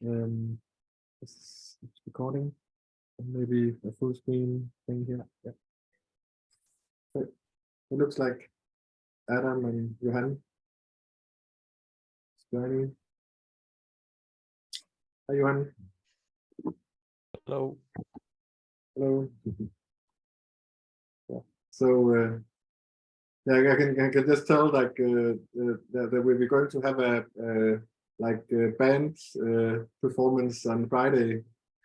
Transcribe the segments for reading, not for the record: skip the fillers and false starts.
It's recording. Maybe a full screen thing here. Yeah. So it looks like Adam and Johan is joining. Hi, Johan. Hello. Hello. Yeah. So yeah, I can just tell like that we're going to have a band performance on Friday,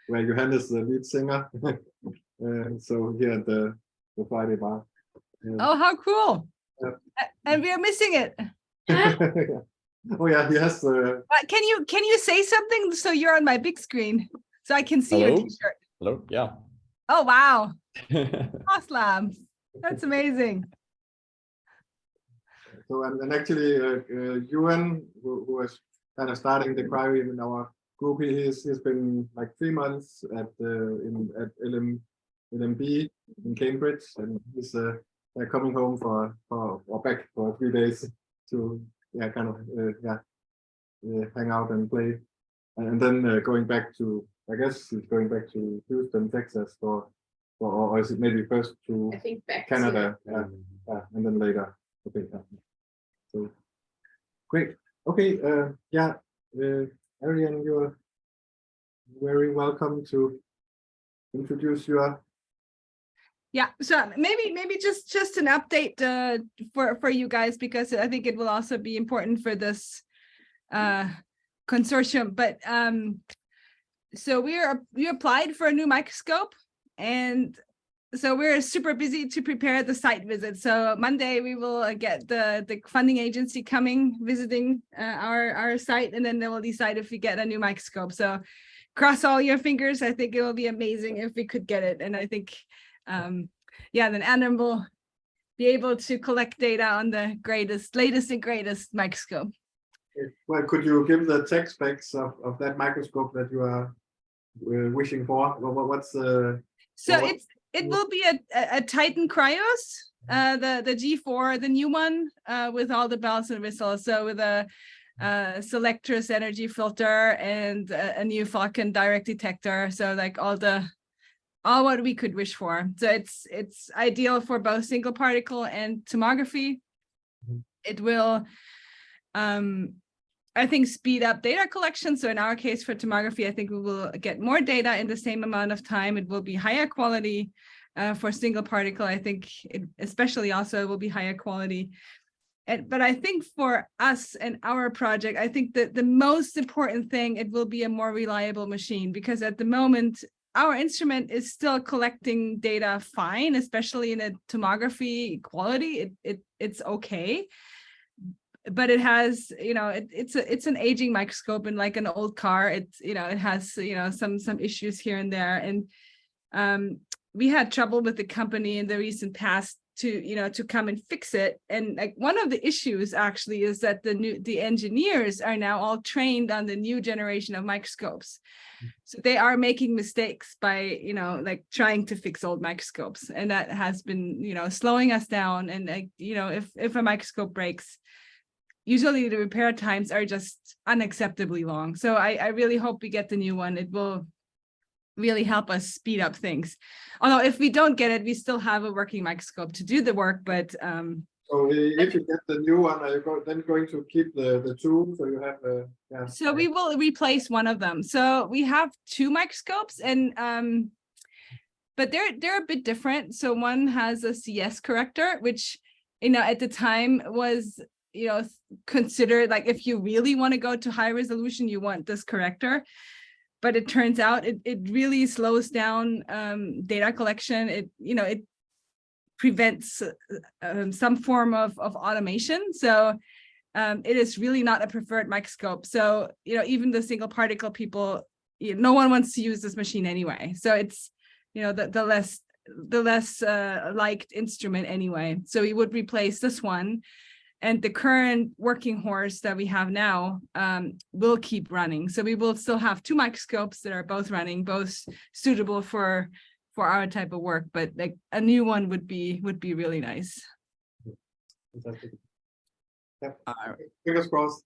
where Johan is the lead singer. So here at the Friday bar. Oh, how cool! Yeah. And we are missing it. Oh yeah, he has. Can you say something so you're on my big screen so I can see your Hello? t-shirt? Hello. Yeah. Oh wow, awesome! That's amazing. So and actually, Ewan, who was kind of starting the cryo in our group, he's been like 3 months at LMB in Cambridge, and he's coming home or back for 3 days to kind of hang out and play, and then going back to, I guess he's going back to Houston, Texas or is it maybe first to I think back Canada, and then later. Okay. So great. Okay. Ariane, you're very welcome to introduce your. Yeah, so maybe just an update for you guys, because I think it will also be important for this consortium. But so we applied for a new microscope, and so we're super busy to prepare the site visit. So Monday we will get the funding agency coming, visiting our site, and then they will decide if we get a new microscope. So cross all your fingers. I think it will be amazing if we could get it. And I think then Adam will be able to collect data on the latest and greatest microscope. Well, could you give the tech specs of that microscope that you are wishing for? What's the? So it will be a Titan Cryos, the G4, the new one, with all the bells and whistles. So with a Selectress energy filter and a new Falcon direct detector. So like all what we could wish for. So it's ideal for both single particle and tomography. Mm-hmm. It will I think speed up data collection. So in our case for tomography, I think we will get more data in the same amount of time. It will be higher quality. For single particle, I think especially also it will be higher quality. But I think for us and our project, I think that the most important thing, it will be a more reliable machine, because at the moment, our instrument is still collecting data fine, especially in a tomography quality. It's okay. But it has, it's an aging microscope, and like an old car, it has, some issues here and there. And we had trouble with the company in the recent past to come and fix it. And like one of the issues actually is that the engineers are now all trained on the new generation of microscopes. So they are making mistakes by, like trying to fix old microscopes. And that has been, slowing us down. And like, if a microscope breaks, usually the repair times are just unacceptably long. So I really hope we get the new one. It will really help us speed up things. Although if we don't get it, we still have a working microscope to do the work. But so if you get the new one, are you then going to keep the two? So you have So we will replace one of them. So we have 2 microscopes, and but they're a bit different. So one has a CS corrector, which at the time was considered like, if you really want to go to high resolution, you want this corrector. But it turns out it really slows down data collection. It prevents some form of automation. So it is really not a preferred microscope. So even the single particle people, no one wants to use this machine anyway. So it's the less liked instrument anyway. So we would replace this one. And the current working horse that we have now will keep running. So we will still have 2 microscopes that are both running, both suitable for our type of work. But like a new one would be really nice. Fantastic. Fingers crossed.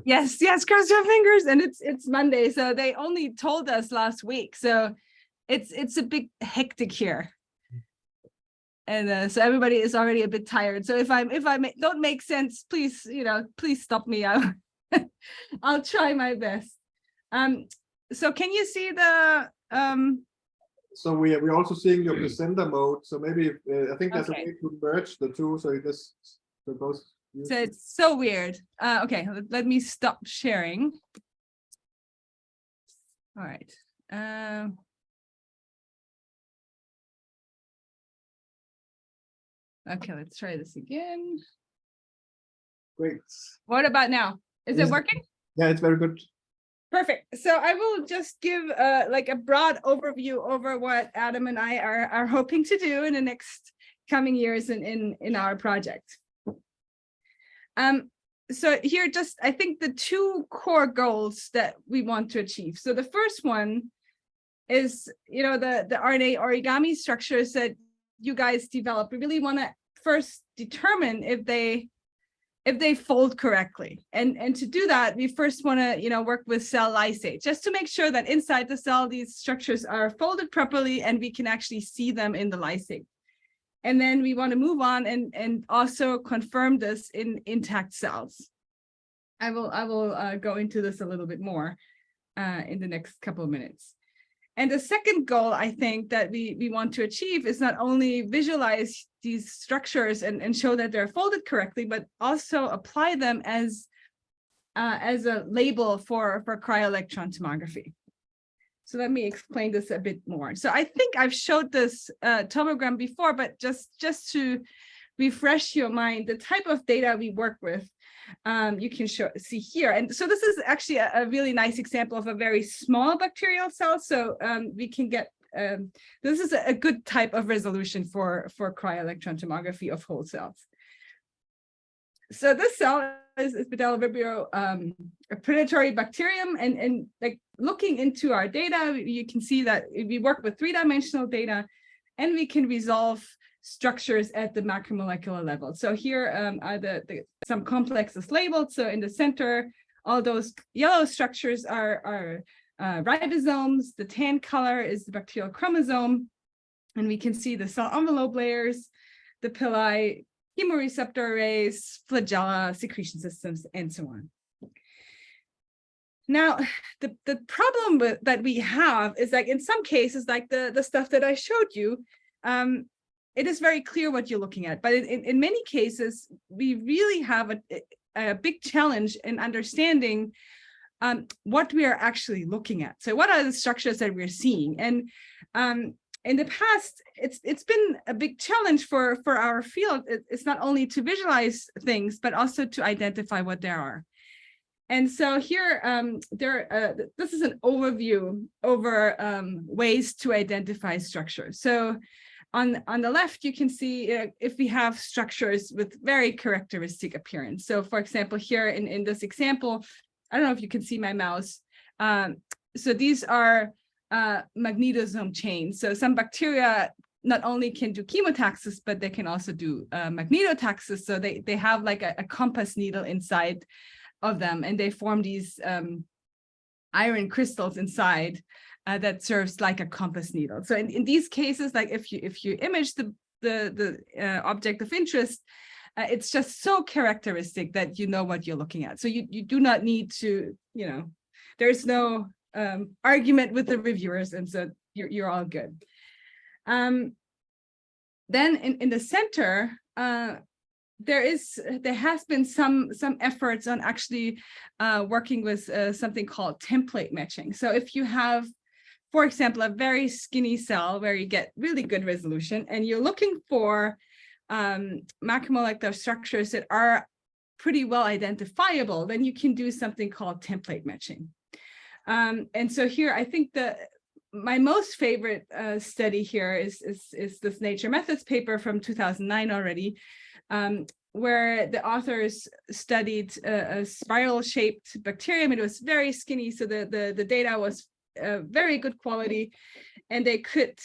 Yes, cross your fingers. And it's Monday, so they only told us last week. So it's a bit hectic here. And so everybody is already a bit tired. So if I don't make sense, please, please stop me. I'll try my best. So can you see the So we're also seeing your presenter mode. So maybe I think there's Okay. a way to merge the two. So you just suppose. So it's so weird. Okay, let me stop sharing. All right. Okay, let's try this again. Great. What about now? Is it working? Yeah, it's very good. Perfect. So I will just give like a broad overview over what Adam and I are hoping to do in the next coming years in our project. So here, just I think the two core goals that we want to achieve. So the first one is, the RNA origami structures that you guys develop. We really want to first determine if they fold correctly. And to do that, we first want to, work with cell lysate, just to make sure that inside the cell, these structures are folded properly and we can actually see them in the lysate. And then we want to move on and also confirm this in intact cells. I will go into this a little bit more in the next couple of minutes. And the second goal, I think, that we want to achieve is not only visualize these structures and show that they're folded correctly, but also apply them as a label for cryo-electron tomography. So let me explain this a bit more. So I think I've showed this tomogram before, but just to refresh your mind, the type of data we work with, you can see here. And so this is actually a really nice example of a very small bacterial cell. So we can get, this is a good type of resolution for cryo-electron tomography of whole cells. So this cell is Bordetella vibrio, a predatory bacterium, and like looking into our data, you can see that we work with 3-dimensional data, and we can resolve structures at the macromolecular level. So here are some complexes labeled. So in the center, all those yellow structures are ribosomes. The tan color is the bacterial chromosome, and we can see the cell envelope layers, the pili, chemoreceptor arrays, flagella, secretion systems, and so on. Now, the problem that we have is, like, in some cases, like the stuff that I showed you, it is very clear what you're looking at. But in many cases, we really have a big challenge in understanding what we are actually looking at. So what are the structures that we're seeing? And in the past, it's been a big challenge for our field. It's not only to visualize things, but also to identify what there are. And so here, this is an overview over ways to identify structures. So on the left, you can see if we have structures with very characteristic appearance. So for example, here in this example, I don't know if you can see my mouse. So these are magnetosome chains. So some bacteria not only can do chemotaxis, but they can also do magnetotaxis. So they have like a compass needle inside of them, and they form these iron crystals inside that serves like a compass needle. So in these cases, like if you image the object of interest, it's just so characteristic that you know what you're looking at. So you do not need to, there's no argument with the reviewers, and so you're all good. Then in the center, there has been some efforts on actually working with something called template matching. So if you have, for example, a very skinny cell where you get really good resolution, and you're looking for macromolecular structures that are pretty well identifiable, then you can do something called template matching. And so here, I think my most favorite study here is this Nature Methods paper from 2009 already, where the authors studied a spiral-shaped bacterium. It was very skinny, so the data was very good quality, and they could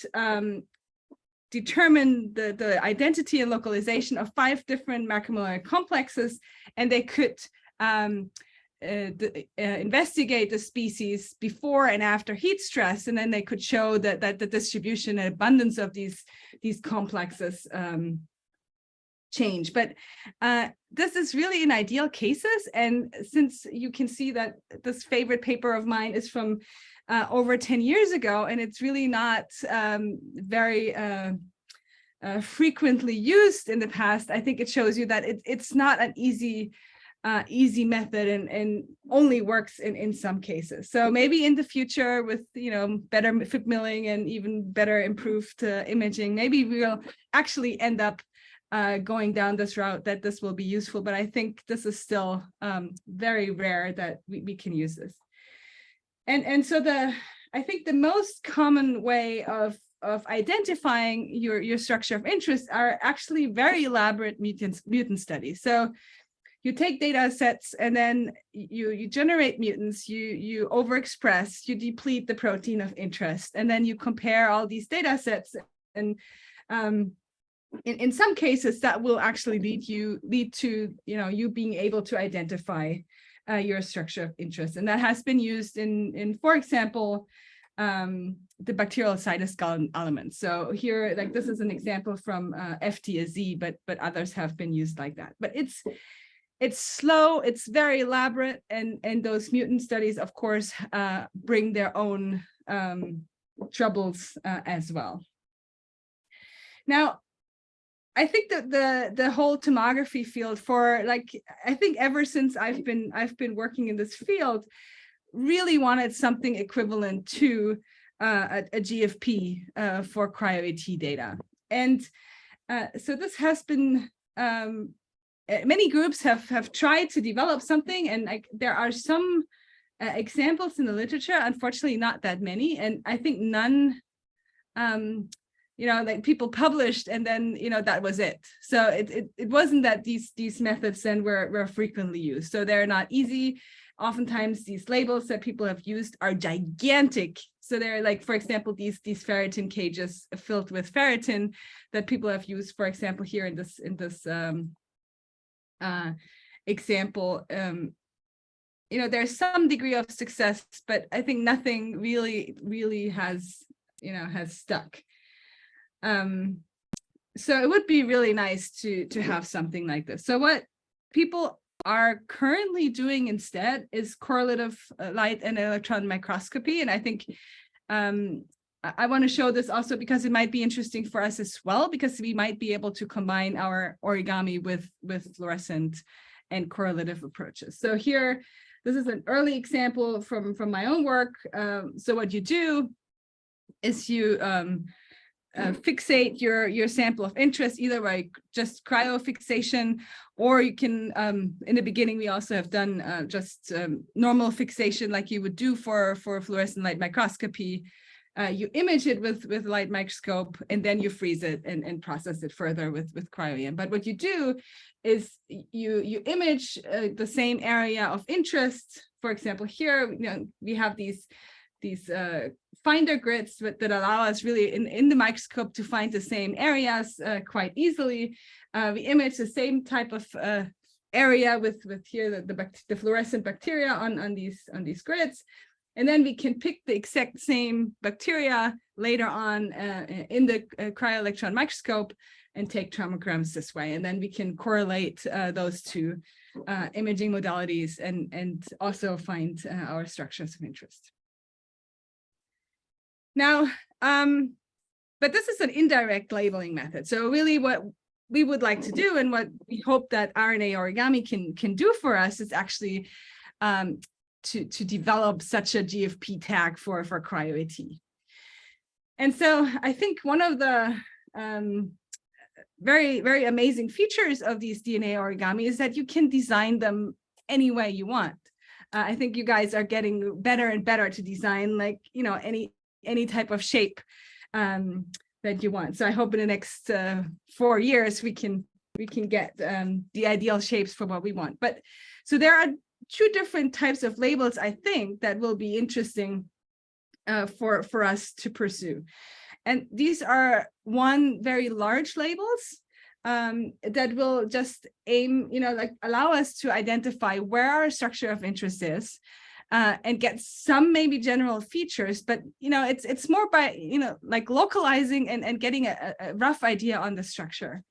determine the identity and localization of 5 different macromolar complexes, and they could investigate the species before and after heat stress, and then they could show that the distribution and abundance of these complexes change. But this is really in ideal cases, and since you can see that this favorite paper of mine is from over 10 years ago, and it's really not very frequently used in the past, I think it shows you that it's not an easy method and only works in some cases. So maybe in the future with better FIP milling and even better improved imaging, maybe we'll actually end up going down this route, that this will be useful. But I think this is still very rare that we can use this. And so I think the most common way of identifying your structure of interest are actually very elaborate mutant studies. So you take data sets and then you generate mutants, you overexpress, you deplete the protein of interest, and then you compare all these data sets. And in some cases that will actually lead to you being able to identify your structure of interest. And that has been used in for example, the bacterial cytoskelet elements. So here, like this is an example from FTSZ, but others have been used like that. But it's slow, it's very elaborate, and those mutant studies, of course, bring their own troubles as well. Now, I think that the whole tomography field, I think ever since I've been working in this field, really wanted something equivalent to a GFP for cryo-AT data. And so this has been many groups have tried to develop something, and there are some examples in the literature, unfortunately not that many, and I think none like people published and then that was it. So it wasn't that these methods then were frequently used, so they're not easy. Oftentimes these labels that people have used are gigantic, so they're like, for example, these ferritin cages filled with ferritin that people have used, for example, here in this example. There's some degree of success, but I think nothing really has stuck. So it would be really nice to have something like this. So what people are currently doing instead is correlative light and electron microscopy, and I think I want to show this also because it might be interesting for us as well, because we might be able to combine our origami with fluorescent and correlative approaches. So here, this is an early example from my own work. So what you do is you fixate your sample of interest either by just cryofixation, or you can, in the beginning, we also have done just normal fixation like you would do for fluorescent light microscopy. You image it with light microscope, and then you freeze it and process it further with cryo-EM. But what you do is you image the same area of interest. For example, here we have these finder grids that allow us really in the microscope to find the same areas quite easily. We image the same type of area with here the fluorescent bacteria on these grids. And then we can pick the exact same bacteria later on in the cryo-electron microscope and take tomograms this way. And then we can correlate those two imaging modalities and also find our structures of interest. Now, but this is an indirect labeling method. So really what we would like to do, and what we hope that RNA origami can do for us, is actually to develop such a GFP tag for cryo-AT. And so I think one of the very, very amazing features of these DNA origami is that you can design them any way you want. I think you guys are getting better and better to design any type of shape that you want. So I hope in the next 4 years we can get the ideal shapes for what we want. But so there are 2 different types of labels, I think, that will be interesting for us to pursue. And these are one very large labels that will just aim, like allow us to identify where our structure of interest is and get some maybe general features, but it's more by like localizing and getting a rough idea on the structure.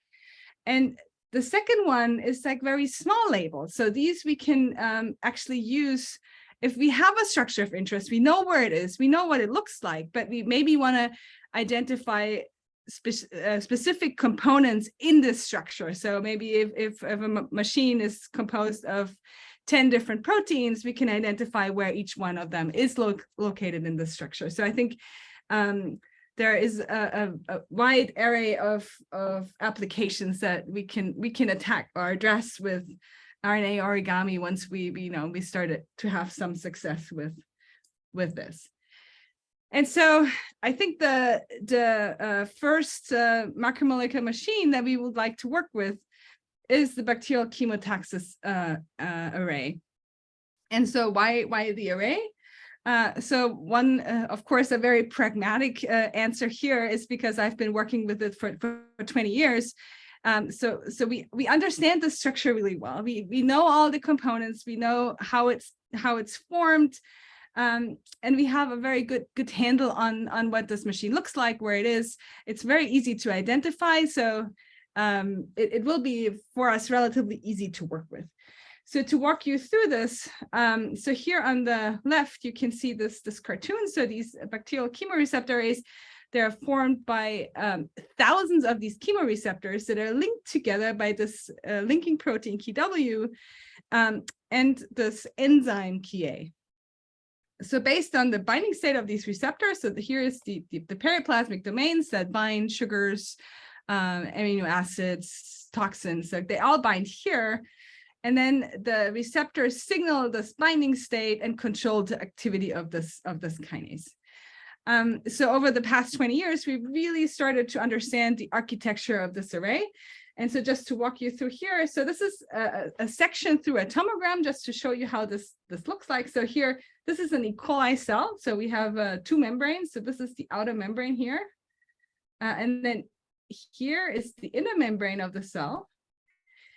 And the second one is like very small labels. So these we can actually use if we have a structure of interest. We know where it is, we know what it looks like, but we maybe want to identify specific components in this structure. So maybe if a machine is composed of 10 different proteins, we can identify where each one of them is located in the structure. So I think there is a wide array of applications that we can attack or address with RNA origami once we started to have some success with this. And so I think the first macromolecular machine that we would like to work with is the bacterial chemotaxis array. And so why the array? So one, of course, a very pragmatic answer here is because I've been working with it for 20 years. So we understand the structure really well. We know all the components. We know how it's formed. And we have a very good handle on what this machine looks like, where it is. It's very easy to identify. So it will be for us relatively easy to work with. So to walk you through this, so here on the left, you can see this cartoon. So these bacterial chemoreceptor arrays, they're formed by thousands of these chemoreceptors that are linked together by this linking protein KW and this enzyme Ka. So based on the binding state of these receptors, so here is the periplasmic domains that bind sugars, amino acids, toxins, so they all bind here. And then the receptors signal this binding state and control the activity of this kinase. So over the past 20 years, we've really started to understand the architecture of this array. And so just to walk you through here, so this is a section through a tomogram just to show you how this looks like. So here, this is an E. coli cell. So we have two membranes. So this is the outer membrane here. And then here is the inner membrane of the cell.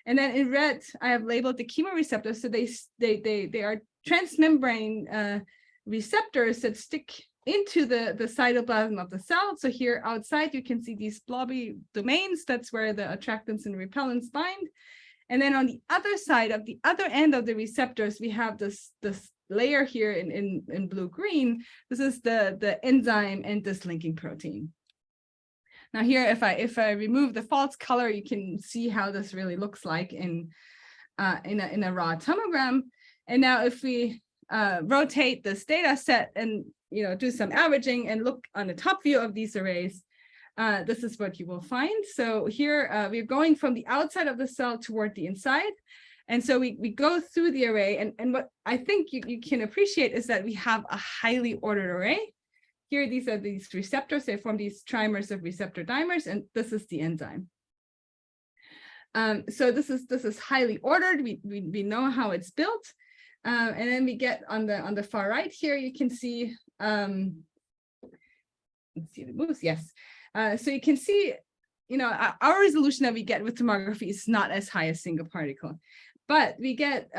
And then in red, I have labeled the chemoreceptors. So they are transmembrane receptors that stick into the cytoplasm of the cell. So here outside, you can see these blobby domains. That's where the attractants and repellents bind. And then on the other side of the other end of the receptors, we have this layer here in blue-green. This is the enzyme and this linking protein. Now here, if I remove the false color, you can see how this really looks like in a raw tomogram. And now if we rotate this data set and do some averaging and look on the top view of these arrays, this is what you will find. So here we're going from the outside of the cell toward the inside. And so we go through the array. And what I think you can appreciate is that we have a highly ordered array. Here, these are these receptors. They form these trimers of receptor dimers, and this is the enzyme. So this is highly ordered. We know how it's built. And then we get on the far right here, you can see, let's see the moves, yes. So you can see, our resolution that we get with tomography is not as high as single particle, but we get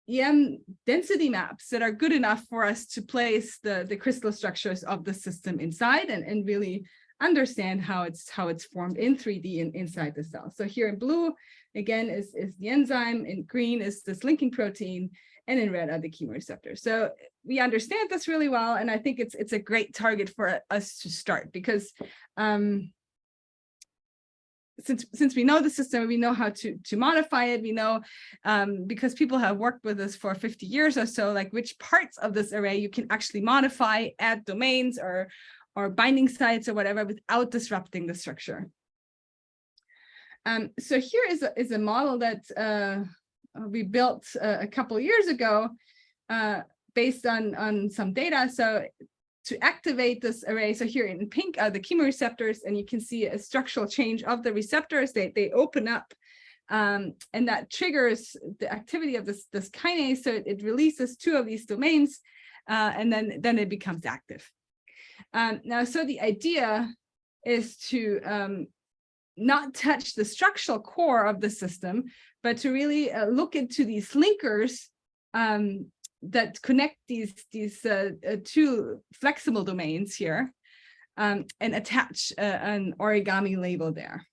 EM density maps that are good enough for us to place the crystal structures of the system inside and really understand how it's formed in 3D inside the cell. So here in blue, again, is the enzyme, in green is this linking protein, and in red are the chemoreceptors. So we understand this really well, and I think it's a great target for us to start because since we know the system, we know how to modify it. We know because people have worked with us for 50 years or so, like which parts of this array you can actually modify, add domains or binding sites or whatever without disrupting the structure. So here is a model that we built a couple of years ago based on some data. So to activate this array, so here in pink are the chemoreceptors, and you can see a structural change of the receptors. They open up, and that triggers the activity of this kinase. So it releases two of these domains, and then it becomes active. Now, so the idea is to not touch the structural core of the system, but to really look into these linkers that connect these two flexible domains here, and attach an origami label there.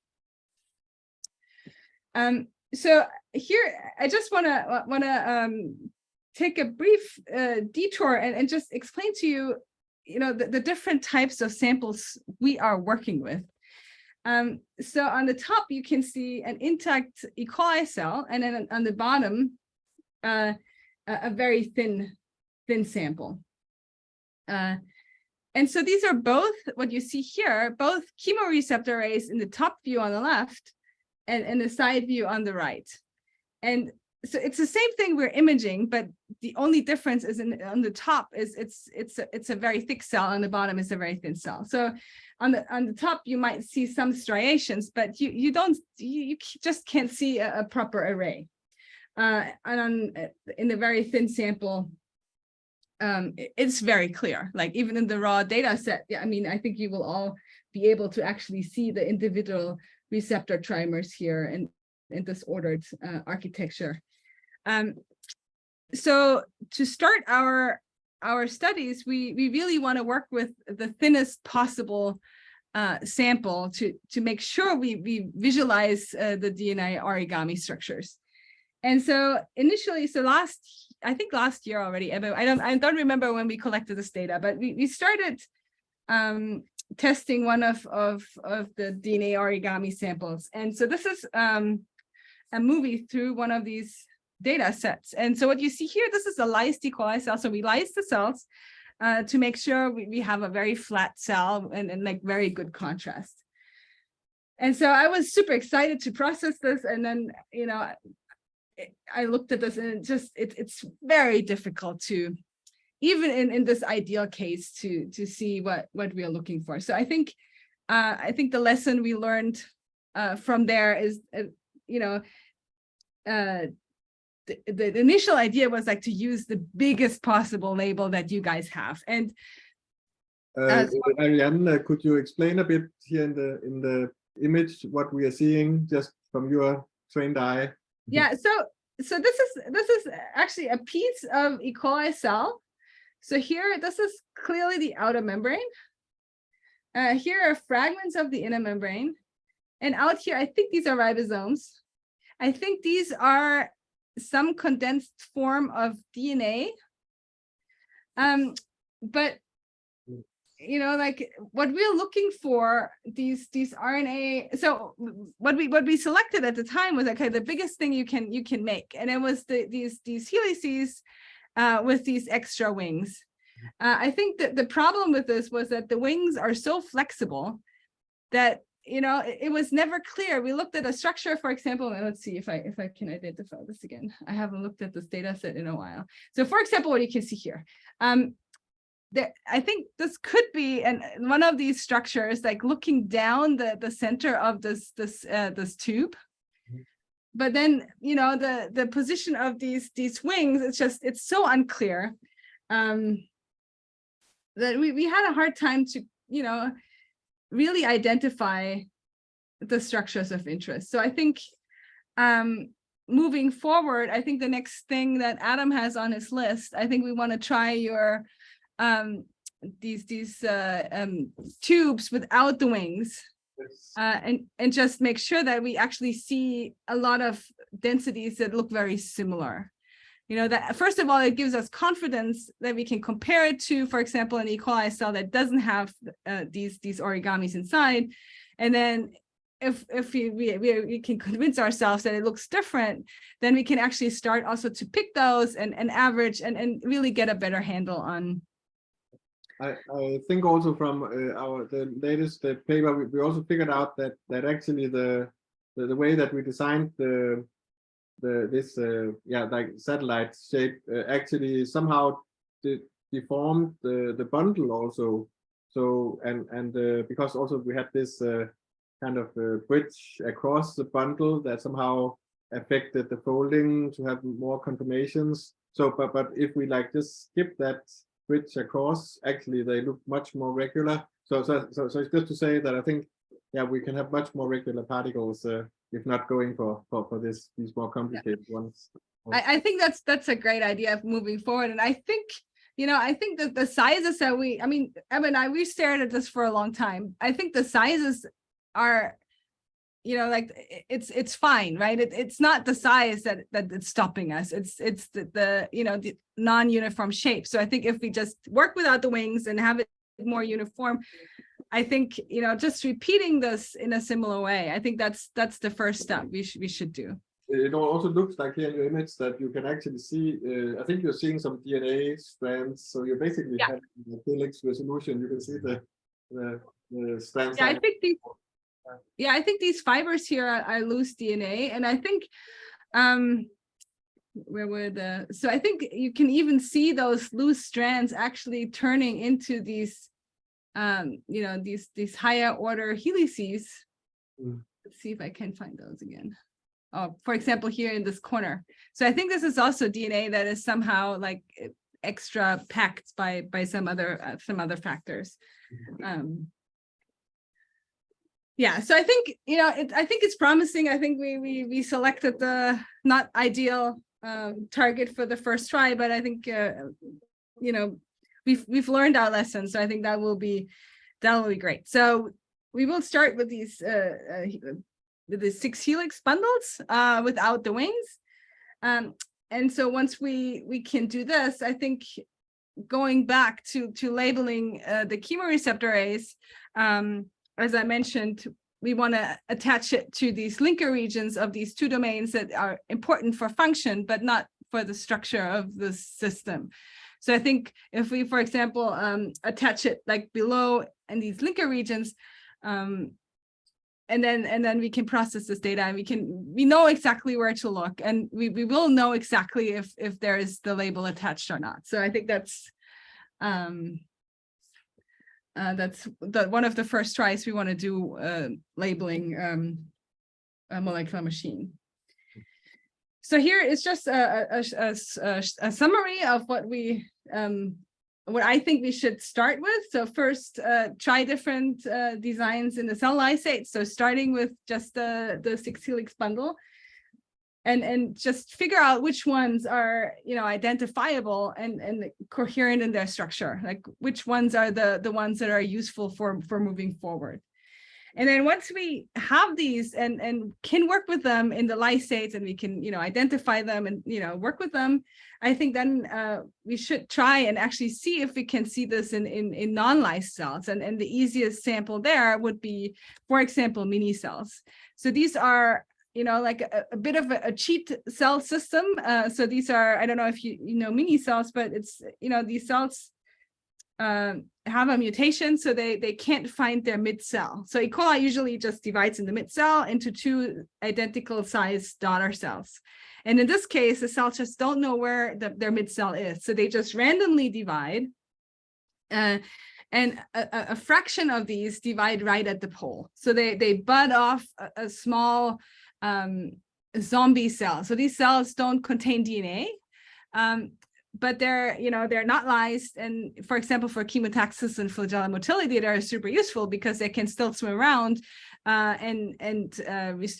So here, I just want to take a brief detour and just explain to you, the different types of samples we are working with. So on the top, you can see an intact E. coli cell, and then on the bottom, a very thin sample. And so these are both, what you see here, both chemoreceptor arrays in the top view on the left and in the side view on the right. And so it's the same thing we're imaging, but the only difference is on the top is it's a very thick cell, on the bottom is a very thin cell. So on the top you might see some striations, but you just can't see a proper array. And in the very thin sample, it's very clear. Like even in the raw data set, I mean, I think you will all be able to actually see the individual receptor trimers here in this ordered architecture. So to start our studies, we really want to work with the thinnest possible sample to make sure we visualize the DNA origami structures. And so initially, I think last year already, I don't remember when we collected this data, but we started testing one of the DNA origami samples. And so this is a movie through one of these data sets. And so what you see here, this is a lysed E. coli cell. So we lysed the cells to make sure we have a very flat cell and like very good contrast. And so I was super excited to process this. And then, I looked at this, and it's very difficult to, even in this ideal case, to see what we are looking for. So I think the lesson we learned from there is, the initial idea was like to use the biggest possible label that you guys have. And Ariane, could you explain a bit here in the image what we are seeing just from your trained eye? Yeah, so this is actually a piece of E. coli cell. So here, this is clearly the outer membrane. Here are fragments of the inner membrane. And out here, I think these are ribosomes. I think these are some condensed form of DNA. But like what we're looking for, these RNA. So what we selected at the time was, okay, the biggest thing you can make, and it was these helices with these extra wings. I think that the problem with this was that the wings are so flexible that it was never clear. We looked at a structure, for example, and let's see if I can identify this again. I haven't looked at this data set in a while. So for example, what you can see here, I think this could be one of these structures, like looking down the center of this tube. But then the position of these wings, it's so unclear that we had a hard time to really identify the structures of interest. So I think moving forward, I think the next thing that Adam has on his list, I think we want to try your these tubes without the wings, and just make sure that we actually see a lot of densities that look very similar. That first of all, it gives us confidence that we can compare it to, for example, an E. coli cell that doesn't have these origamis inside. And then if we can convince ourselves that it looks different, then we can actually start also to pick those and average and really get a better handle on. I think also from the latest paper, we also figured out that actually the way that we designed this like satellite shape actually somehow deformed the bundle also. So and because also we had this kind of bridge across the bundle that somehow affected the folding to have more conformations. So but if we like just skip that grids across, actually they look much more regular. So it's just to say that I think, yeah, we can have much more regular particles if not going for these more complicated ones. I think that's a great idea of moving forward. And I think, I think that the sizes that Evan and I, we stared at this for a long time. I think the sizes are, like it's fine, right? It's not the size that it's stopping us. It's the non-uniform shape. So I think if we just work without the wings and have it more uniform, I think, just repeating this in a similar way, I think that's the first step we should do. It also looks like here in your image that you can actually see, I think you're seeing some DNA strands. So you basically have the helix resolution. You can see the strands. Yeah, I think these fibers here are loose DNA. And I think, so I think you can even see those loose strands actually turning into these, these higher order helices. Let's see if I can find those again. Oh, for example, here in this corner. So I think this is also DNA that is somehow like extra packed by some other factors. Yeah, so I think, I think it's promising. I think we selected the not ideal target for the first try, but I think we've learned our lesson. So I think that will be great. So we will start with these with the 6 helix bundles without the wings. And so once we can do this, I think going back to labeling the chemoreceptor arrays, as I mentioned, we want to attach it to these linker regions of these 2 domains that are important for function, but not for the structure of the system. So I think if we, for example, attach it like below in these linker regions, and then we can process this data, and we know exactly where to look, and we will know exactly if there is the label attached or not. So I think that's one of the first tries we want to do, labeling a molecular machine. So here is just a summary of what I think we should start with. So first, try different designs in the cell lysate. So starting with just the 6 helix bundle, and just figure out which ones are identifiable and coherent in their structure. Like which ones are the ones that are useful for moving forward. And then once we have these and can work with them in the lysates, and we can identify them and work with them, I think then we should try and actually see if we can see this in non-lyse cells. And the easiest sample there would be, for example, mini cells. So these are like a bit of a cheat cell system. So these are, I don't know if you know mini cells, but it's these cells have a mutation, so they can't find their mid cell. So E. coli usually just divides in the mid cell into 2 identical sized daughter cells. And in this case, the cells just don't know where their mid cell is. So they just randomly divide. And a fraction of these divide right at the pole. So they bud off a small zombie cell. So these cells don't contain DNA. But they're not lysed, and for example, for chemotaxis and flagella motility, they're super useful because they can still swim around and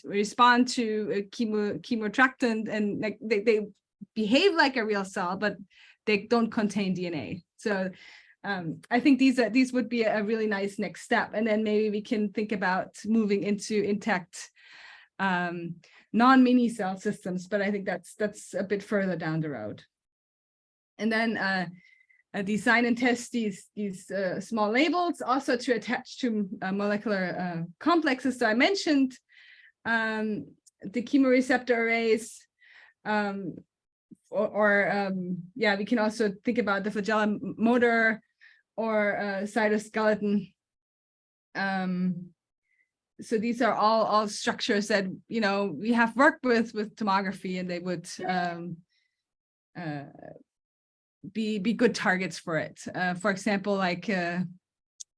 respond to chemoattractant, and like they behave like a real cell, but they don't contain DNA. So I think these would be a really nice next step, and then maybe we can think about moving into intact non-mini cell systems. But I think that's a bit further down the road. And then design and test these small labels also to attach to molecular complexes. So I mentioned the chemoreceptor arrays, we can also think about the flagella motor or cytoskeleton. So these are all structures that we have worked with tomography, and they would be good targets for it. For example, like the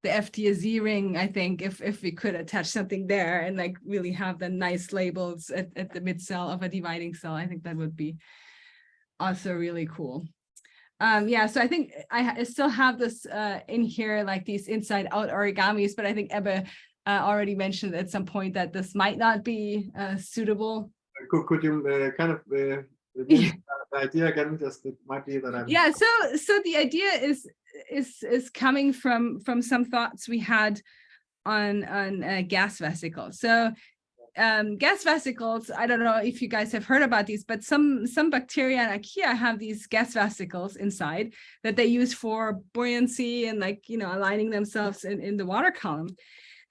FTZ ring, I think if we could attach something there and like really have the nice labels at the mid cell of a dividing cell, I think that would be also really cool. Yeah, so I think I still have this in here, like these inside out origamis, but I think Ebbe already mentioned at some point that this might not be suitable. Could you kind of mention the idea again? Just it might be that I'm. Yeah, so the idea is coming from some thoughts we had on gas vesicles. So gas vesicles, I don't know if you guys have heard about these, but some bacteria and archaea have these gas vesicles inside that they use for buoyancy and, like, you know, aligning themselves in the water column.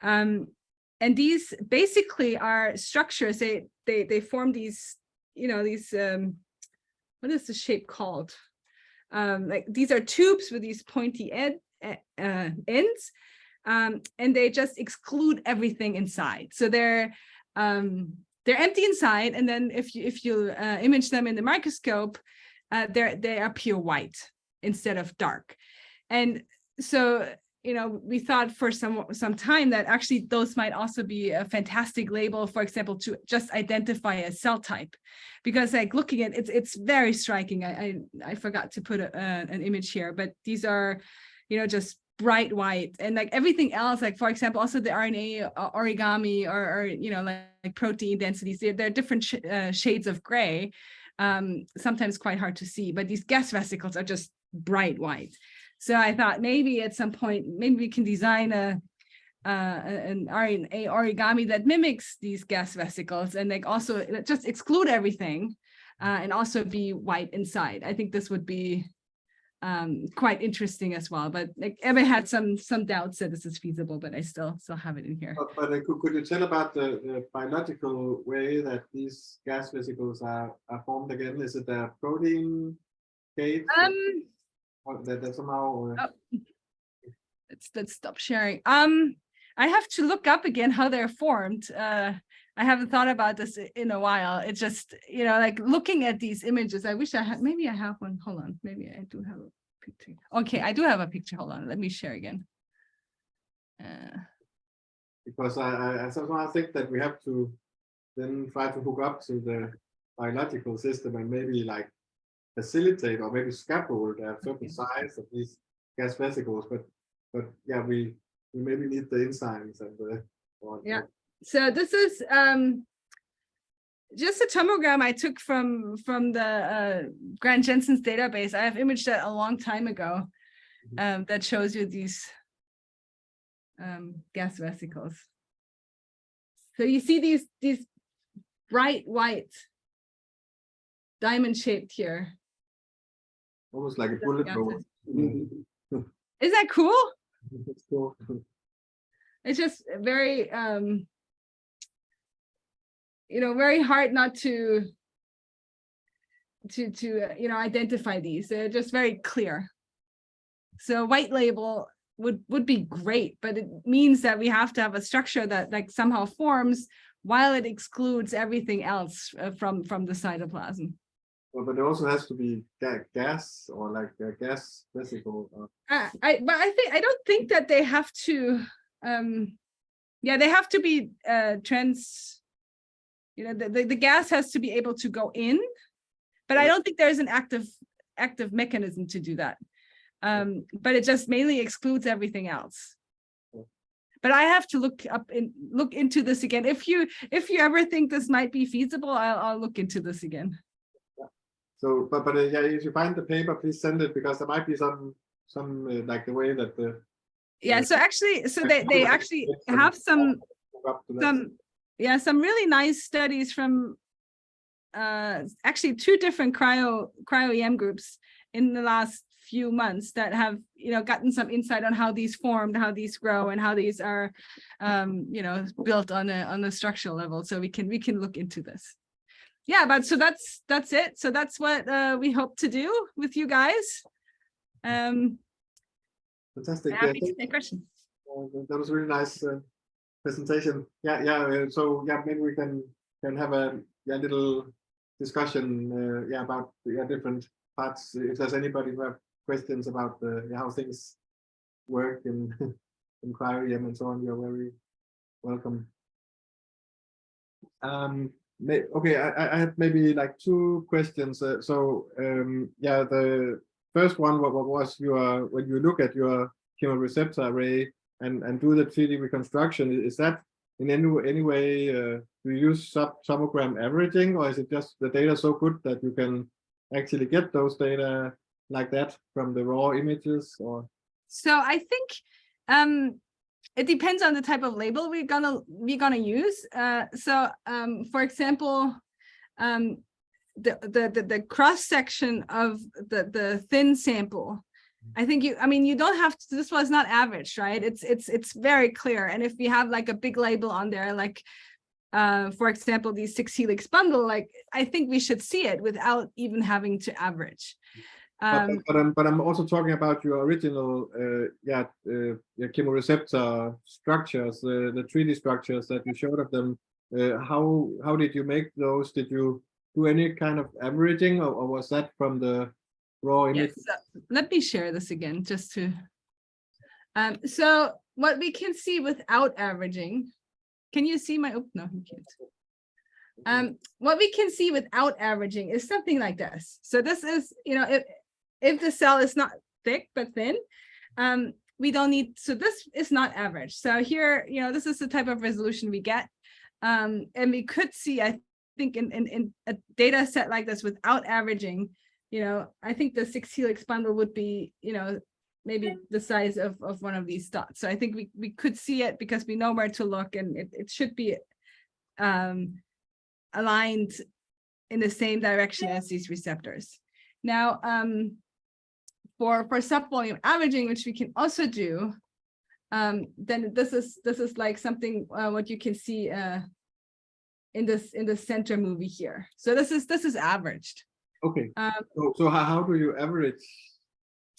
And these basically are structures. They form these, you know, these what is the shape called? Like these are tubes with these pointy ends, and they just exclude everything inside. So they're empty inside, and then if you image them in the microscope, they appear white instead of dark. And so, you know, we thought for some time that actually those might also be a fantastic label, for example, to just identify a cell type, because, like, looking at it's very striking. I forgot to put an image here, but these are, you know, just bright white, and like everything else, like for example, also the RNA origami or you know, like protein densities, they're different shades of gray, sometimes quite hard to see, but these gas vesicles are just bright white. So I thought maybe at some point, maybe we can design an RNA origami that mimics these gas vesicles and like also just exclude everything and also be white inside. I think this would be quite interesting as well. But like Ebbe had some doubts that this is feasible, but I still have it in here. But could you tell about the biological way that these gas vesicles are formed again? Is it a protein cage? That somehow. Let's stop sharing. I have to look up again how they're formed. I haven't thought about this in a while. It's just, you know, like looking at these images. I wish I had. Maybe I have one. Hold on. Maybe I do have a picture. Okay, I do have a picture. Hold on. Let me share again. Because I somehow think that we have to then try to hook up to the biological system and maybe like facilitate or maybe scaffold a certain size of these gas vesicles, but yeah, we maybe need the enzymes and the yeah. So this is just a tomogram I took from the Grant Jensen's database. I have imaged that a long time ago, that shows you these gas vesicles. So you see these bright white diamond shaped here. Almost like a bullet hole. Is that cool? It's cool. It's just very you know, very hard not to you know, identify these. They're just very clear. So white label would be great, but it means that we have to have a structure that like somehow forms while it excludes everything else from the cytoplasm. Well, but it also has to be gas or like a gas vesicle. But I don't think that they have to. Yeah, they have to be you know, the gas has to be able to go in, but I don't think there's an active mechanism to do that. But it just mainly excludes everything else. But I have to look into this again. If you ever think this might be feasible, I'll look into this again. So, but yeah, if you find the paper, please send it, because there might be some like the way that the. Yeah. So actually, they actually have some really nice studies from actually 2 different cryo-EM groups in the last few months that have, you know, gotten some insight on how these formed, how these grow, and how these are you know, built on a structural level. So we can look into this. Yeah, but so that's it. So that's what we hope to do with you guys. Fantastic. Happy to take questions. That was a really nice presentation. Yeah. So yeah, maybe we can have a little discussion about different parts. If there's anybody who have questions about how things work in cryo-EM and so on, you're very welcome. Okay, I have maybe like 2 questions. Yeah, first one, what was your, when you look at your chemoreceptor array and do the 3D reconstruction, is that in any way, do you use somogram averaging, or is it just the data so good that you can actually get those data like that from the raw images? Or so I think it depends on the type of label we're gonna use. For example, the cross section of the thin sample, I think you don't have to, this was not average, right? It's very clear. And if we have like a big label on there, like for example, these 6 helix bundle, like I think we should see it without even having to average. But I'm also talking about your original your chemoreceptor structures, the 3D structures that you showed of them. How did you make those? Did you do any kind of averaging, or was that from the raw image? Yes, let me share this again just to so what we can see without averaging, can you see my, oh no, you can't. What we can see without averaging is something like this. So this is, if the cell is not thick but thin, we don't need, so this is not average. So here, this is the type of resolution we get. And we could see, I think in a data set like this without averaging, I think the 6 helix bundle would be, maybe the size of one of these dots. So I think we could see it because we know where to look, and it should be aligned in the same direction as these receptors. Now, for subvolume averaging, which we can also do, then this is like something what you can see in the center movie here. So this is averaged. Okay. So how do you average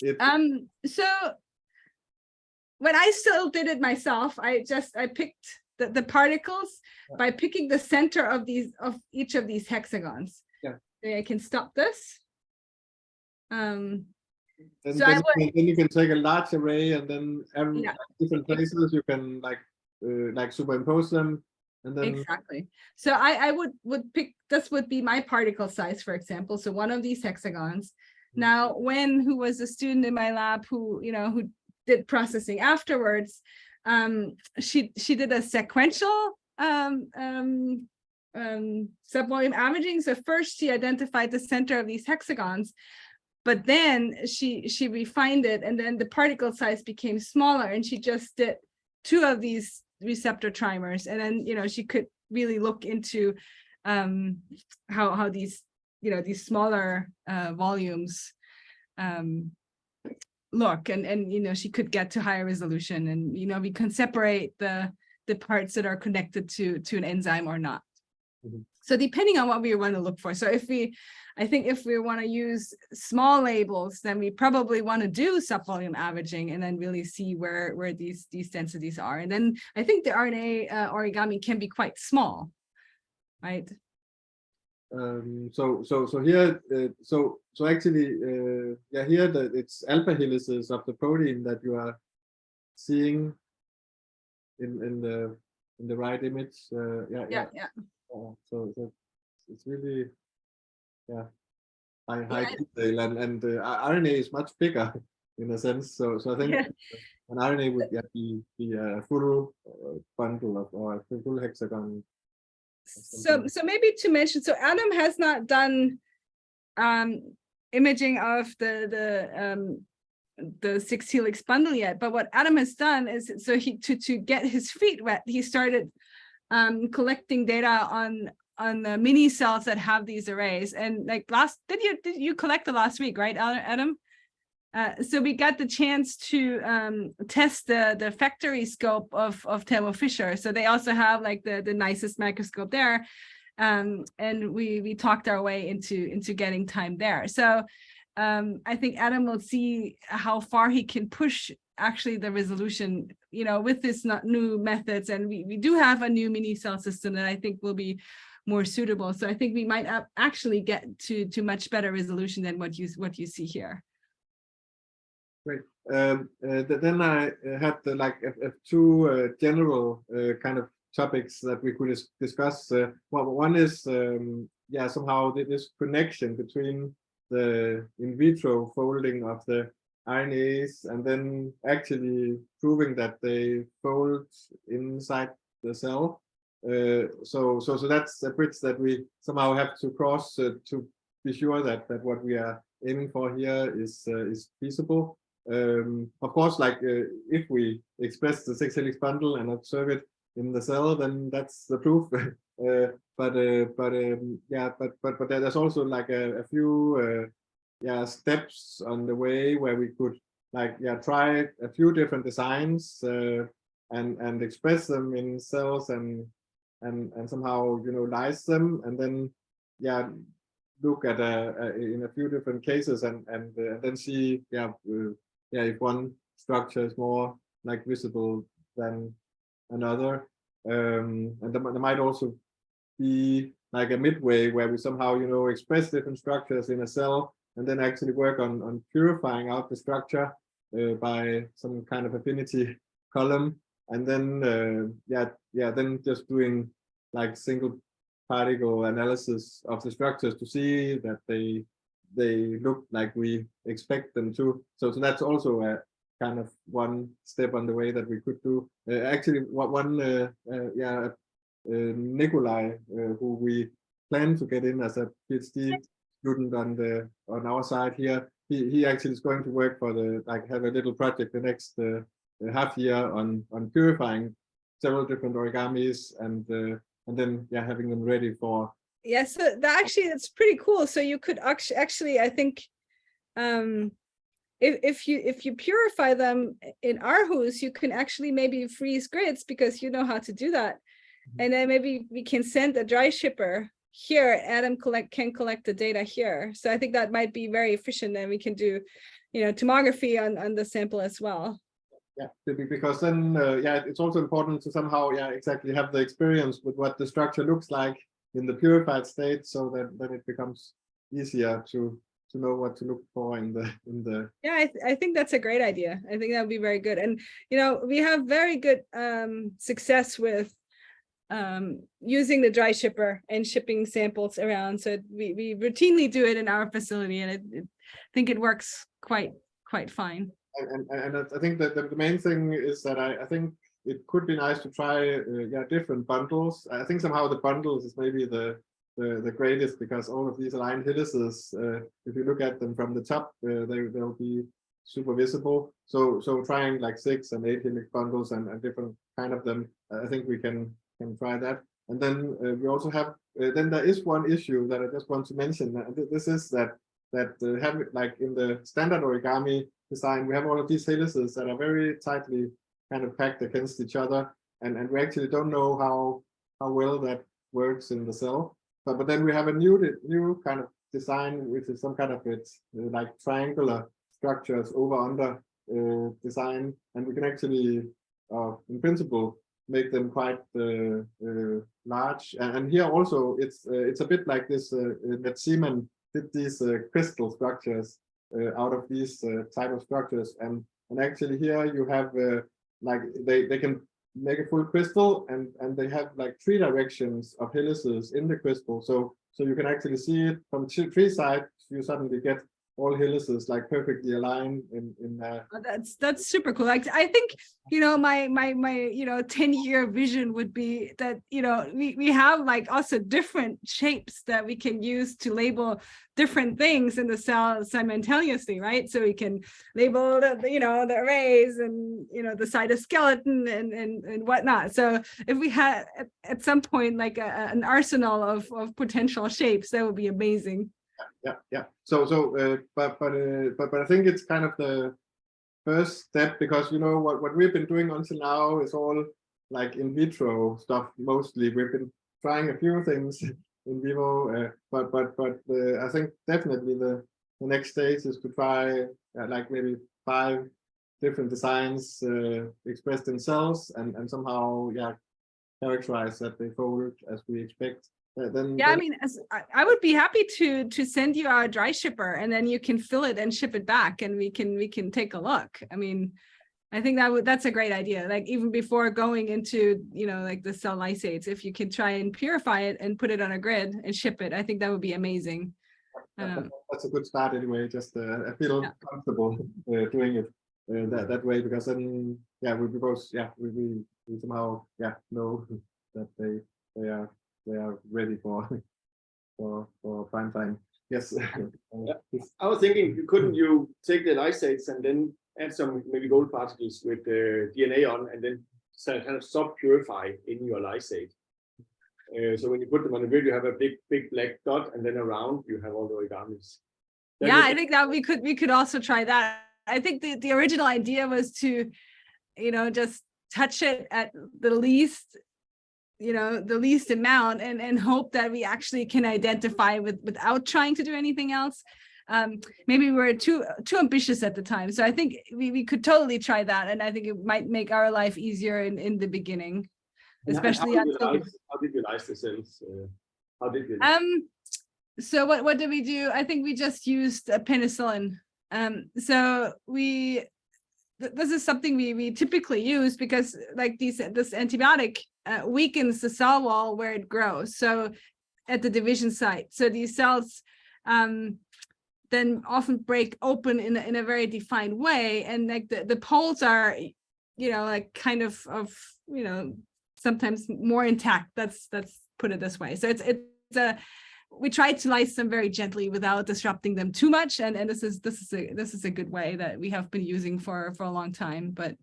it? So when I still did it myself, I picked the particles by picking the center of each of these hexagons. Yeah. I can stop this. Then So you can take a large array, and then different places you can like superimpose them, and then exactly. So I would pick, this would be my particle size, for example. So one of these hexagons. Now, who was a student in my lab who did processing afterwards, she did a sequential subvolume averaging. So first she identified the center of these hexagons, but then she refined it, and then the particle size became smaller, and she just did 2 of these receptor trimers, and then she could really look into how these these smaller volumes look, and she could get to higher resolution, and we can separate the parts that are connected to an enzyme or not. Mm-hmm. So depending on what we want to look for. So I think if we want to use small labels, then we probably want to do subvolume averaging and then really see where these densities are. And then I think the RNA origami can be quite small, right? So here, so actually, here it's alpha helices of the protein that you are seeing in the right image. Yeah. So it's really high detail, and RNA is much bigger in a sense. So I think an RNA would be a full bundle or a full hexagon. So maybe to mention, so Adam has not done imaging of the 6 helix bundle yet, but what Adam has done is, so he to get his feet wet, he started collecting data on the mini cells that have these arrays. And like did you collect the last week, right, Adam? So we got the chance to test the factory scope of Thermo Fisher. So they also have like the nicest microscope there, and we talked our way into getting time there. So I think Adam will see how far he can push actually the resolution, with this new methods. And we do have a new mini cell system that I think will be more suitable. So I think we might actually get to much better resolution than what you see here. Great. Then I had two general kind of topics that we could discuss. One is somehow this connection between the in vitro folding of the RNAs and then actually proving that they fold inside the cell. So that's a bridge that we somehow have to cross to be sure that what we are aiming for here is feasible. Of course, like if we express the 6-helix bundle and observe it in the cell, then that's the proof. But there's also like a few steps on the way where we could like try a few different designs and express them in cells and somehow lyse them, and then look at in a few different cases and then see if one structure is more like visible than another, and there might also be like a midway where we somehow express different structures in a cell and then actually work on purifying out the structure by some kind of affinity column, and then then just doing like single particle analysis of the structures to see that they look like we expect them to. So that's also a kind of one step on the way that we could do. Actually, Nikolai, who we plan to get in as a PhD student on our side here, he actually is going to work for have a little project the next half year on purifying several different origamis and then having them ready for. Yes, so that's pretty cool. So you could actually, I think, if you purify them in Aarhus, you can actually maybe freeze grids because you know how to do that. And then maybe we can send a dry shipper here. Adam can collect the data here. So I think that might be very efficient, and we can do, tomography on the sample as well. Yeah, because then it's also important to somehow exactly have the experience with what the structure looks like in the purified state, so that then it becomes easier to know what to look for in the. Yeah, I think that's a great idea. I think that would be very good. And we have very good success with using the dry shipper and shipping samples around. So we routinely do it in our facility, and I think it works quite fine. And I think that the main thing is that I think it could be nice to try different bundles. I think somehow the bundles is maybe the greatest, because all of these aligned helices, if you look at them from the top, they'll be super visible. So trying like 6 and 8 helix bundles and different kind of them, I think we can try that. And then we also have then there is one issue that I just want to mention. This is that have like in the standard origami design, we have all of these helices that are very tightly kind of packed against each other, and we actually don't know how well that works in the cell. But then we have a new kind of design, which is some kind of like triangular structures over under design, and we can actually in principle make them quite large. And here also it's a bit like this that Siemens did these crystal structures out of these type of structures, and actually here you have like they can make a full crystal, and they have like 3 directions of helices in the crystal, so you can actually see it from 3 sides. You suddenly get all helices like perfectly aligned in that's super cool. Like I think my 10-year vision would be that we have like also different shapes that we can use to label different things in the cell simultaneously, right? So we can label the arrays and the cytoskeleton and whatnot. So if we had at some point like an arsenal of potential shapes, that would be amazing. Yeah. So but I think it's kind of the first step, because what we've been doing until now is all like in vitro stuff mostly. We've been trying a few things in vivo, but I think definitely the next stage is to try like maybe 5 different designs expressed in cells and somehow characterize that they fold as we expect. I mean, I would be happy to send you our dry shipper, and then you can fill it and ship it back, and we can take a look. I mean, I think that's a great idea. Like even before going into like the cell lysates, if you could try and purify it and put it on a grid and ship it, I think that would be amazing. That's a good start anyway. Just I feel comfortable doing it that way, because then we somehow know that they are ready for prime time. Yes. I was thinking, couldn't you take the lysates and then add some maybe gold particles with DNA on, and then kind of soft purify in your lysate? So when you put them on the grid, you have a big black dot, and then around you have all the origamis. I think that we could also try that. I think the original idea was to, just touch it at the least, the least amount, and hope that we actually can identify without trying to do anything else. Maybe we were too ambitious at the time. So I think we could totally try that, and I think it might make our life easier in the beginning. Especially how did you lyse the cells? How did you? So what did we do? I think we just used penicillin. So this is something we typically use because like this antibiotic weakens the cell wall where it grows. So at the division site. So these cells then often break open in a very defined way, and like the poles are, like kind of sometimes more intact. Let's put it this way. So we try to lyse them very gently without disrupting them too much, and this is a good way that we have been using for a long time. But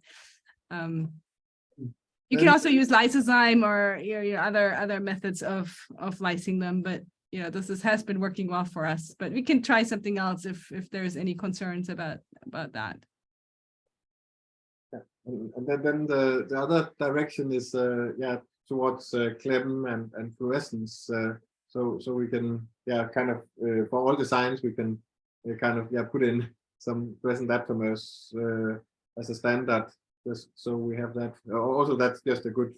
you can also use lysozyme or your other methods of lysing them. But this has been working well for us. But we can try something else if there's any concerns about that. And then the other direction is towards clem and fluorescence. So we can kind of for all designs we can kind of put in some fluorescent aptamers as a standard, just so we have that. Also, that's just a good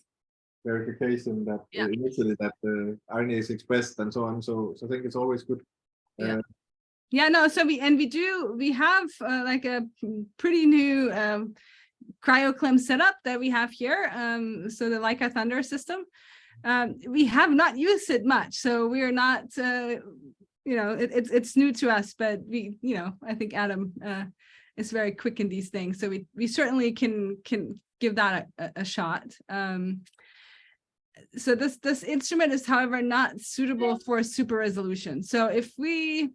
verification that initially that the RNA is expressed and so on. So I think it's always good. So we have like a pretty new cryoclem setup that we have here. So the Leica Thunder system. We have not used it much, so we are not it's new to us, but I think Adam is very quick in these things, so we certainly can give that a shot. So this instrument is, however, not suitable for super resolution. So if we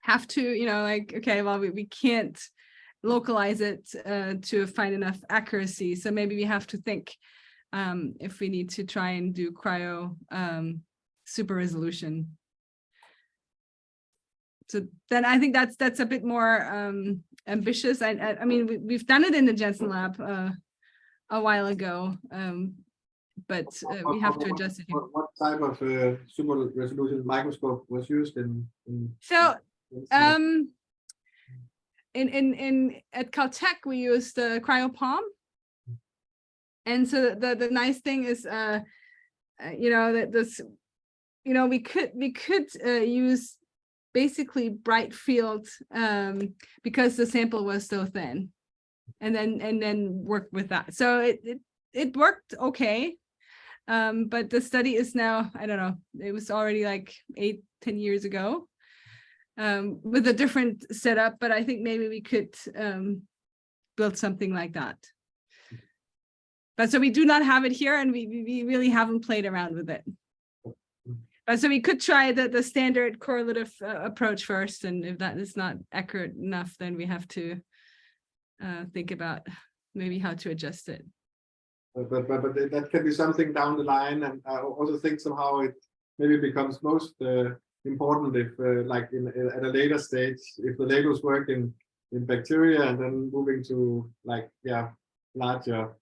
have to we can't localize it to find enough accuracy, so maybe we have to think if we need to try and do cryo super resolution. So then I think that's a bit more ambitious. I mean, we've done it in the Jensen lab a while ago, but we have to adjust it here. What type of super resolution microscope was used in so in at Caltech we used the CryoPalm. And so the nice thing is, that this, we could use basically bright field because the sample was so thin, and then work with that. So it worked okay, but the study is now, I don't know, it was already like 8-10 years ago with a different setup. But I think maybe we could build something like that. But so we do not have it here, and we really haven't played around with it. But so we could try the standard correlative approach first, and if that is not accurate enough, then we have to think about maybe how to adjust it. But that can be something down the line, and I also think somehow it maybe becomes most important if, like at a later stage, if the labels work in bacteria, and then moving to larger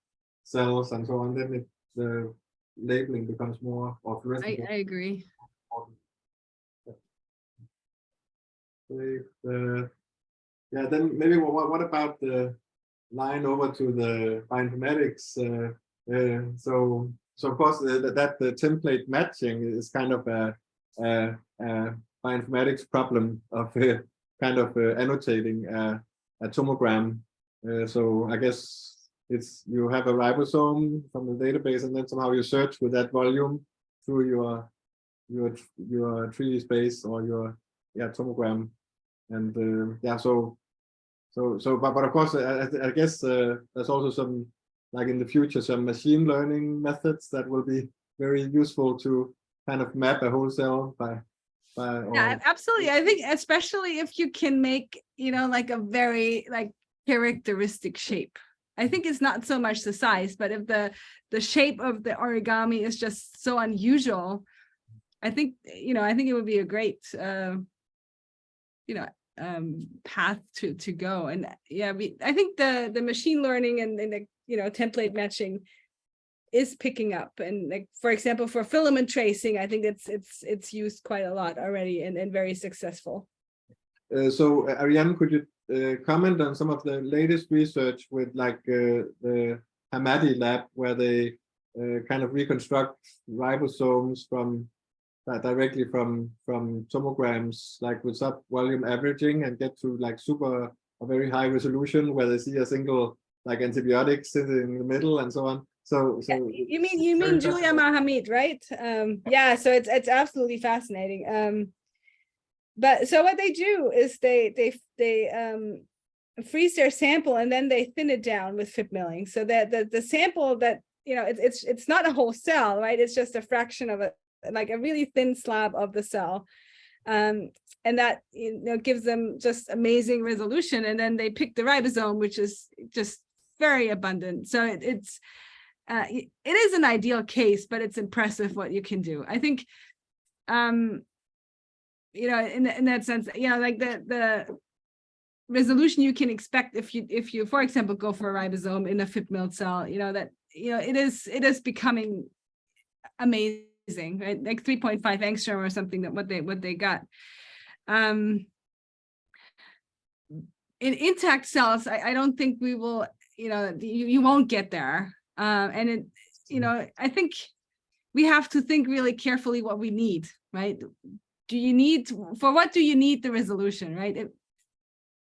cells and so on, then the labeling becomes more of I agree. Then maybe what about the line over to the bioinformatics? So of course that the template matching is kind of a bioinformatics problem of kind of annotating a tomogram. So I guess you have a ribosome from the database, and then somehow you search with that volume through your tree space or your tomogram, and but of course I guess there's also some, like in the future, some machine learning methods that will be very useful to kind of map a whole cell by Yeah, absolutely. I think especially if you can make, like a very like characteristic shape. I think it's not so much the size, but if the shape of the origami is just so unusual, I think it would be a great path to go. And yeah, I think the machine learning and the template matching is picking up, and like, for example, for filament tracing, I think it's used quite a lot already and very successful. So Ariane, could you comment on some of the latest research with like the Hamadi lab, where they kind of reconstruct ribosomes from directly from tomograms, like with sub-volume averaging, and get to like a very high resolution where they see a single like antibiotic sitting in the middle and so on. So you mean Julia Mahamid, right? Yeah, so it's absolutely fascinating. But so what they do is they freeze their sample and then they thin it down with FIP milling, so that the sample that it's not a whole cell, right? It's just a fraction of like a really thin slab of the cell, and that gives them just amazing resolution. And then they pick the ribosome, which is just very abundant. So it is an ideal case, but it's impressive what you can do. I think in that sense, like the resolution you can expect if you for example go for a ribosome in a FIP milled cell, it is becoming amazing, right? Like 3.5 angstrom or something, that what they got. In intact cells, I don't think we will, you won't get there. And I think we have to think really carefully what we need, right? What do you need the resolution, right?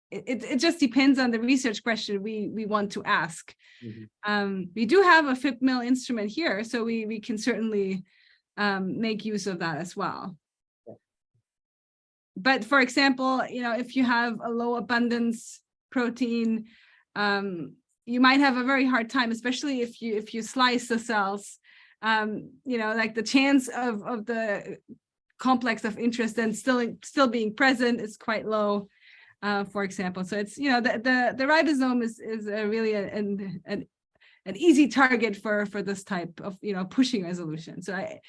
It just depends on the research question we want to ask. Mm-hmm. We do have a FIP mill instrument here, so we can certainly make use of that as well. But for example, if you have a low abundance protein, you might have a very hard time, especially if you slice the cells. Like the chance of the complex of interest then still being present is quite low, for example. So it's the ribosome is really an easy target for this type of pushing resolution. So I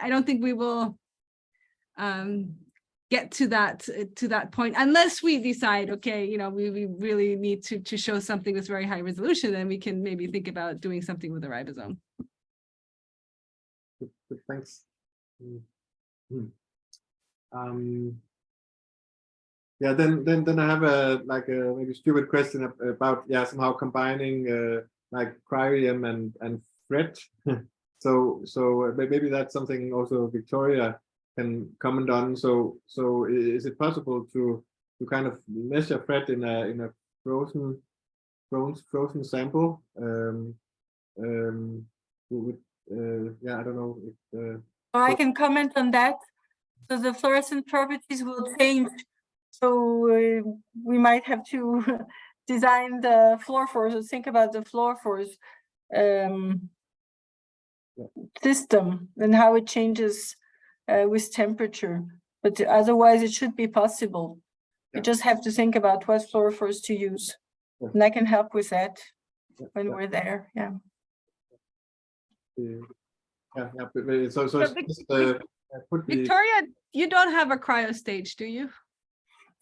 don't think we will get to that point unless we decide, okay, we really need to show something that's very high resolution, then we can maybe think about doing something with the ribosome. Good, thanks. Yeah, then I have a maybe stupid question about somehow combining like cryo-EM and FRET. so maybe that's something also Victoria can comment on. So is it possible to kind of measure FRET in a frozen sample? I don't know if I can comment on that. So the fluorescent properties will change. So we might have to design the fluorophores, or think about the fluorophores system and how it changes with temperature. But otherwise, it should be possible. You just have to think about what fluorophores to use, and I can help with that when we're there. Yeah. Victoria, you don't have a cryo stage, do you?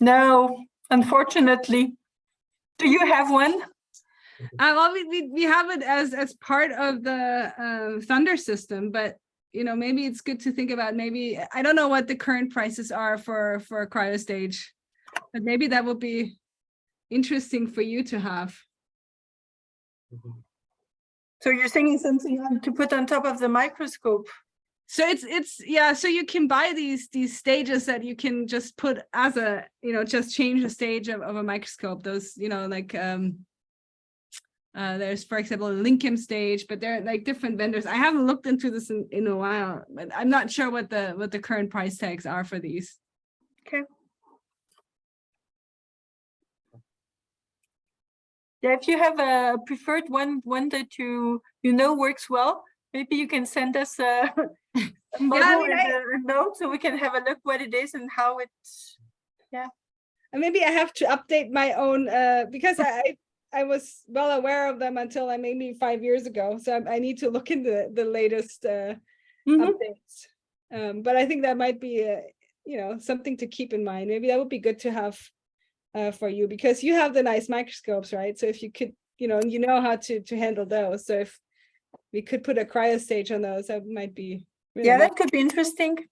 No, unfortunately. Do you have one? Well, we have it as part of the Thunder system, but maybe it's good to think about. Maybe I don't know what the current prices are for a cryo stage, but maybe that would be interesting for you to have. So you're thinking something to put on top of the microscope? So so you can buy these stages that you can just put as a just change the stage of a microscope. Those there's, for example, a Lincoln stage, but they're like different vendors. I haven't looked into this in a while, but I'm not sure what the current price tags are for these. Okay. Yeah, if you have a preferred one that you know works well, maybe you can send us a model and a note so we can have a look what it is and how it's. Yeah. And maybe I have to update my own because I was well aware of them until maybe 5 years ago. So I need to look into the latest updates. But I think that might be something to keep in mind. Maybe that would be good to have for you, because you have the nice microscopes, right? So if you could, you know how to handle those. So if we could put a cryo stage on those, that might be really nice. That could be interesting.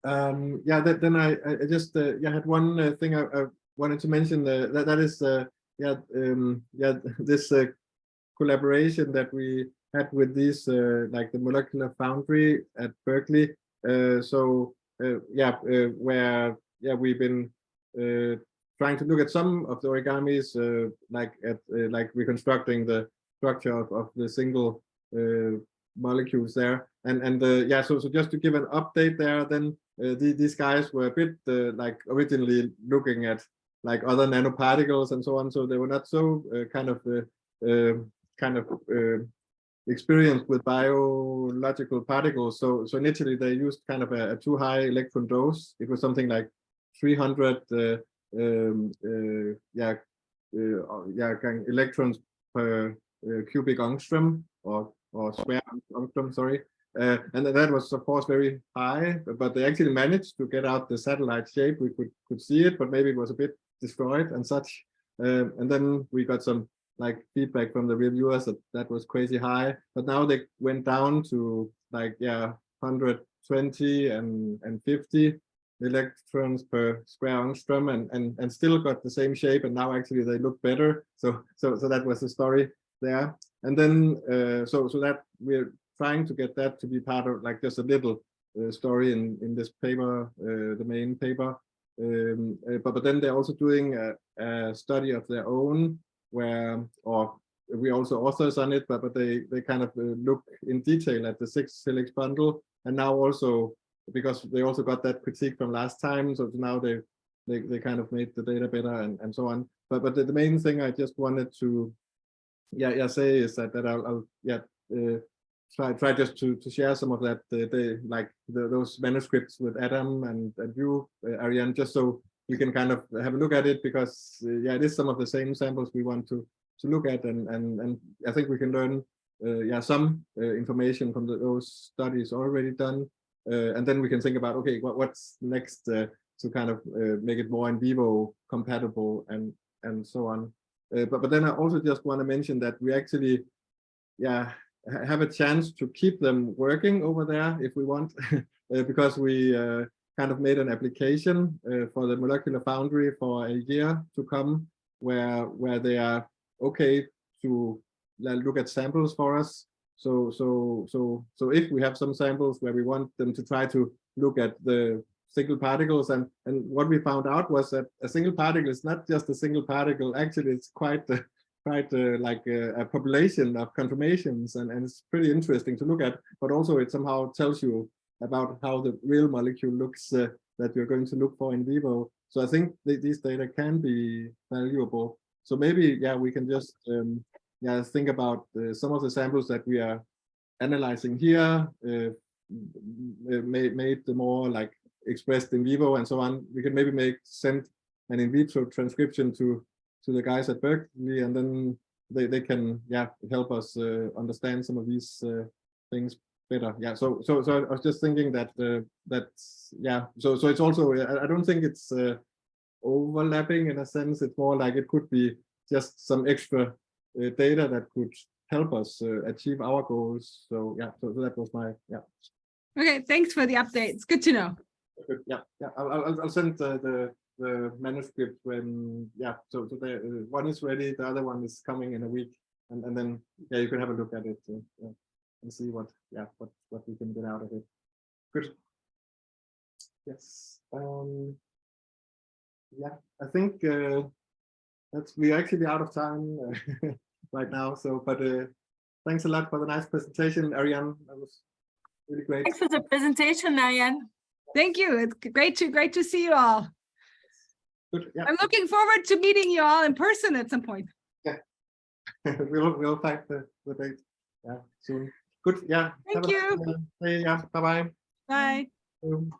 Then I just had one thing I wanted to mention. That is this collaboration that we had with these like the Molecular Foundry at Berkeley. Where we've been trying to look at some of the origamis, like reconstructing the structure of the single molecules there, so just to give an update there, then these guys were a bit like originally looking at like other nanoparticles and so on, so they were not so experienced with biological particles. So initially they used kind of a too high electron dose. It was something like 300 electrons per cubic angstrom or square angstrom, sorry. And that was of course very high, but they actually managed to get out the satellite shape. We could see it, but maybe it was a bit destroyed and such. And then we got some like feedback from the reviewers that was crazy high, but now they went down to like 120 and 50 electrons per square angstrom, and still got the same shape, and now actually they look better. So that was the story there. And then so that we're trying to get that to be part of like just a little story in this paper, the main paper. But then they're also doing a study of their own, where, or we also authors on it, but they kind of look in detail at the 6 helix bundle, and now also because they also got that critique from last time, so now they kind of made the data better and so on. But the main thing I just wanted to say is that I'll try just to share some of that those manuscripts with Adam and you, Ariane, just so we can kind of have a look at it, because it is some of the same samples we want to look at, and I think we can learn some information from those studies already done, and then we can think about, okay, what's next to kind of make it more in vivo compatible and so on. But then I also just want to mention that we actually have a chance to keep them working over there if we want, because we kind of made an application for the Molecular Foundry for a year to come, where they are okay to look at samples for us. So if we have some samples where we want them to try to look at the single particles, and what we found out was that a single particle is not just a single particle. Actually, it's quite like a population of conformations, and it's pretty interesting to look at, but also it somehow tells you about how the real molecule looks that you're going to look for in vivo. So I think these data can be valuable. So maybe we can just think about some of the samples that we are analyzing here, made the more like expressed in vivo and so on. We can maybe send an in vitro transcription to the guys at Berkeley, and then they can help us understand some of these things better. So I was just thinking that so it's also, I don't think it's overlapping in a sense. It's more like it could be just some extra data that could help us achieve our goals. So so that was my Okay, thanks for the update. It's good to know. I'll send the manuscript when so the one is ready, the other one is coming in a week, and then you can have a look at it and see what we can get out of it. Good. Yes. I think we're actually out of time right now. So, but thanks a lot for the nice presentation, Ariane. That was really great. Thanks for the presentation, Ariane. Thank you. It's great to see you all. Good. Yeah. I'm looking forward to meeting you all in person at some point. We'll find the date. Yeah, soon. Good. Yeah. Thank Have a you. nice day. Yeah. Bye bye. Bye.